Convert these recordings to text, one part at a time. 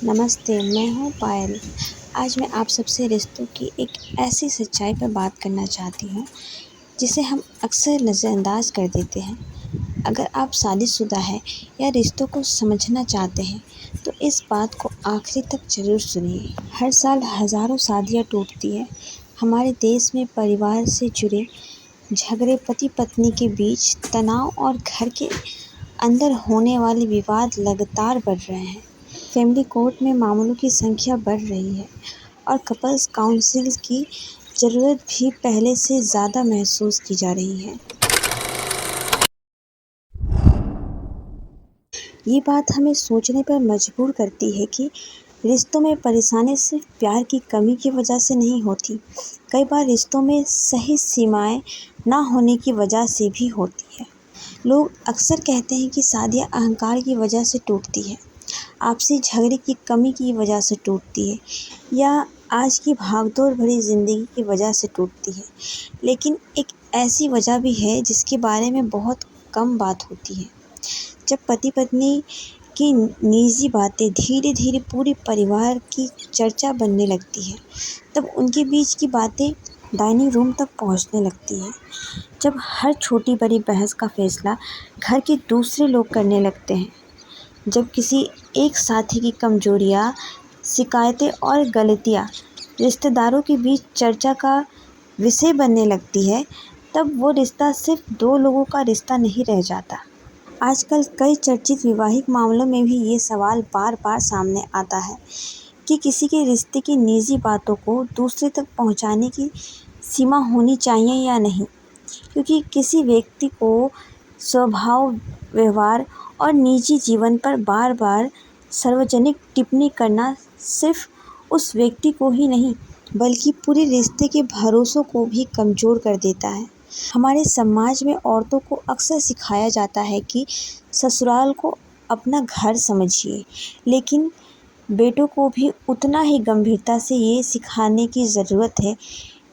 नमस्ते, मैं हूँ पायल। आज मैं आप सबसे रिश्तों की एक ऐसी सच्चाई पर बात करना चाहती हूँ, जिसे हम अक्सर नज़रअंदाज कर देते हैं। अगर आप शादीशुदा हैं या रिश्तों को समझना चाहते हैं, तो इस बात को आखिरी तक ज़रूर सुनिए। हर साल हज़ारों शादियाँ टूटती हैं। हमारे देश में परिवार से जुड़े झगड़े, पति-पत्नी के बीच तनाव और घर के अंदर होने वाले विवाद लगातार बढ़ रहे हैं। फैमिली कोर्ट में मामलों की संख्या बढ़ रही है और कपल्स काउंसिल की ज़रूरत भी पहले से ज़्यादा महसूस की जा रही है। ये बात हमें सोचने पर मजबूर करती है कि रिश्तों में परेशानी सिर्फ प्यार की कमी की वजह से नहीं होती। कई बार रिश्तों में सही सीमाएं ना होने की वजह से भी होती है। लोग अक्सर कहते हैं कि शादियाँ अहंकार की वजह से टूटती है, आपसी झगड़े की कमी की वजह से टूटती है या आज की भागदौड़ भरी ज़िंदगी की वजह से टूटती है। लेकिन एक ऐसी वजह भी है जिसके बारे में बहुत कम बात होती है। जब पति पत्नी की निजी बातें धीरे धीरे पूरे परिवार की चर्चा बनने लगती है, तब उनके बीच की बातें डाइनिंग रूम तक पहुंचने लगती है। जब हर छोटी बड़ी बहस का फैसला घर के दूसरे लोग करने लगते हैं, जब किसी एक साथी की कमजोरियां, शिकायतें और गलतियां रिश्तेदारों के बीच चर्चा का विषय बनने लगती है, तब वो रिश्ता सिर्फ दो लोगों का रिश्ता नहीं रह जाता। आजकल कई चर्चित वैवाहिक मामलों में भी ये सवाल बार बार सामने आता है कि किसी के रिश्ते की निजी बातों को दूसरे तक पहुंचाने की सीमा होनी चाहिए या नहीं, क्योंकि किसी व्यक्ति को स्वभाव, व्यवहार और निजी जीवन पर बार बार सार्वजनिक टिप्पणी करना सिर्फ उस व्यक्ति को ही नहीं, बल्कि पूरे रिश्ते के भरोसों को भी कमज़ोर कर देता है। हमारे समाज में औरतों को अक्सर सिखाया जाता है कि ससुराल को अपना घर समझिए, लेकिन बेटों को भी उतना ही गंभीरता से ये सिखाने की ज़रूरत है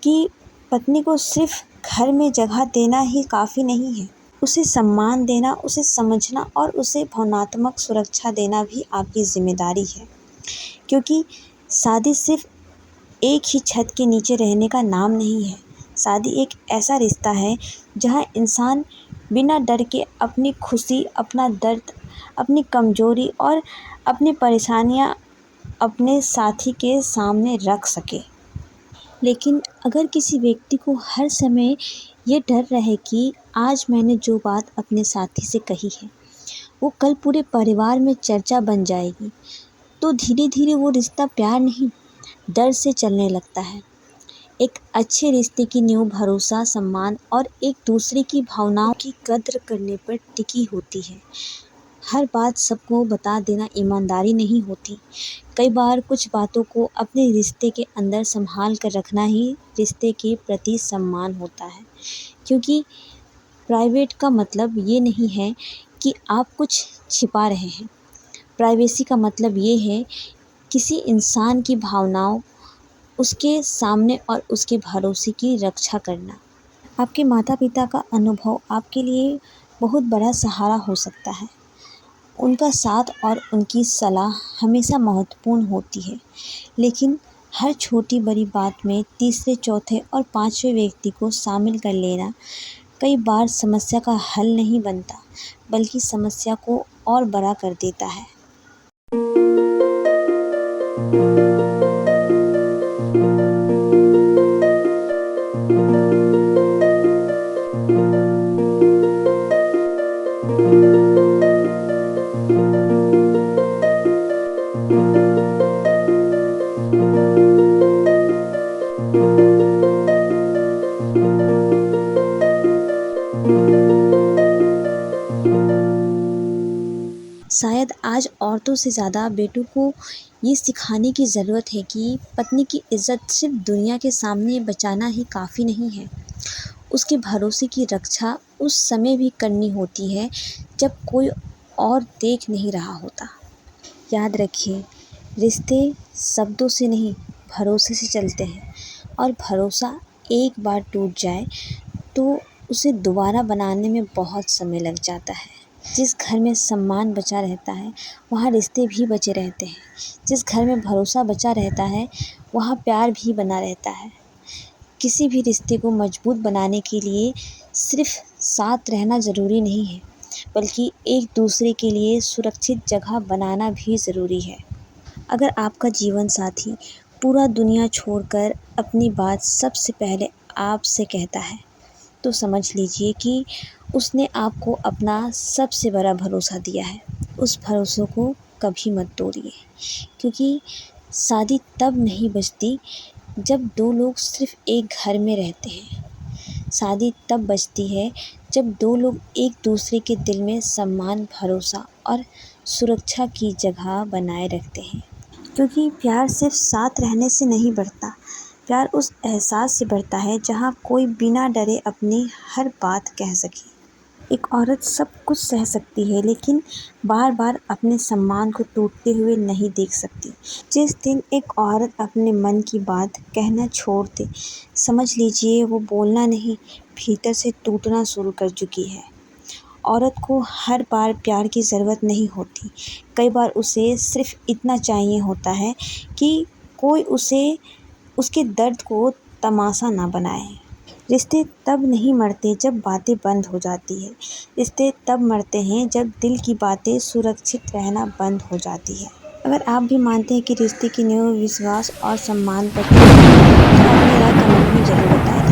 कि पत्नी को सिर्फ घर में जगह देना ही काफ़ी नहीं है। उसे सम्मान देना, उसे समझना और उसे भावनात्मक सुरक्षा देना भी आपकी ज़िम्मेदारी है। क्योंकि शादी सिर्फ एक ही छत के नीचे रहने का नाम नहीं है। शादी एक ऐसा रिश्ता है जहां इंसान बिना डर के अपनी खुशी, अपना दर्द, अपनी कमजोरी और अपनी परेशानियां अपने साथी के सामने रख सके। लेकिन अगर किसी व्यक्ति को हर समय ये डर रहे कि आज मैंने जो बात अपने साथी से कही है वो कल पूरे परिवार में चर्चा बन जाएगी, तो धीरे धीरे वो रिश्ता प्यार नहीं, डर से चलने लगता है। एक अच्छे रिश्ते की नींव भरोसा, सम्मान और एक दूसरे की भावनाओं की कद्र करने पर टिकी होती है। हर बात सबको बता देना ईमानदारी नहीं होती। कई बार कुछ बातों को अपने रिश्ते के अंदर संभाल कर रखना ही रिश्ते के प्रति सम्मान होता है। क्योंकि प्राइवेट का मतलब ये नहीं है कि आप कुछ छिपा रहे हैं। प्राइवेसी का मतलब ये है किसी इंसान की भावनाओं, उसके सामने और उसके भरोसे की रक्षा करना। आपके माता पिता का अनुभव आपके लिए बहुत बड़ा सहारा हो सकता है। उनका साथ और उनकी सलाह हमेशा महत्वपूर्ण होती है, लेकिन हर छोटी बड़ी बात में तीसरे, चौथे और पांचवें व्यक्ति को शामिल कर लेना कई बार समस्या का हल नहीं बनता, बल्कि समस्या को और बड़ा कर देता है। शायद आज औरतों से ज़्यादा बेटों को ये सिखाने की ज़रूरत है कि पत्नी की इज़्ज़त सिर्फ दुनिया के सामने बचाना ही काफ़ी नहीं है। उसके भरोसे की रक्षा उस समय भी करनी होती है जब कोई और देख नहीं रहा होता। याद रखिए, रिश्ते शब्दों से नहीं, भरोसे से चलते हैं और भरोसा एक बार टूट जाए तो उसे दोबारा बनाने में बहुत समय लग जाता है। जिस घर में सम्मान बचा रहता है वहाँ रिश्ते भी बचे रहते हैं। जिस घर में भरोसा बचा रहता है वहाँ प्यार भी बना रहता है। किसी भी रिश्ते को मजबूत बनाने के लिए सिर्फ साथ रहना ज़रूरी नहीं है, बल्कि एक दूसरे के लिए सुरक्षित जगह बनाना भी ज़रूरी है। अगर आपका जीवन साथी पूरा दुनिया छोड़कर अपनी बात सबसे पहले आपसे कहता है, तो समझ लीजिए कि उसने आपको अपना सबसे बड़ा भरोसा दिया है। उस भरोसे को कभी मत तोड़िए, क्योंकि शादी तब नहीं बचती जब दो लोग सिर्फ एक घर में रहते हैं। शादी तब बचती है जब दो लोग एक दूसरे के दिल में सम्मान, भरोसा और सुरक्षा की जगह बनाए रखते हैं। क्योंकि प्यार सिर्फ साथ रहने से नहीं बढ़ता, प्यार उस एहसास से बढ़ता है जहाँ कोई बिना डरे अपनी हर बात कह सके। एक औरत सब कुछ सह सकती है, लेकिन बार बार अपने सम्मान को टूटते हुए नहीं देख सकती। जिस दिन एक औरत अपने मन की बात कहना छोड़ दे, समझ लीजिए वो बोलना नहीं, भीतर से टूटना शुरू कर चुकी है। औरत को हर बार प्यार की ज़रूरत नहीं होती। कई बार उसे सिर्फ इतना चाहिए होता है कि कोई उसे उसके दर्द को तमाशा ना बनाए। रिश्ते तब नहीं मरते जब बातें बंद हो जाती है। रिश्ते तब मरते हैं जब दिल की बातें सुरक्षित रहना बंद हो जाती है। अगर आप भी मानते हैं कि रिश्ते की नींव विश्वास और सम्मान पर टिकती है, तो अपनी राय कमेंट में ज़रूर बताएं।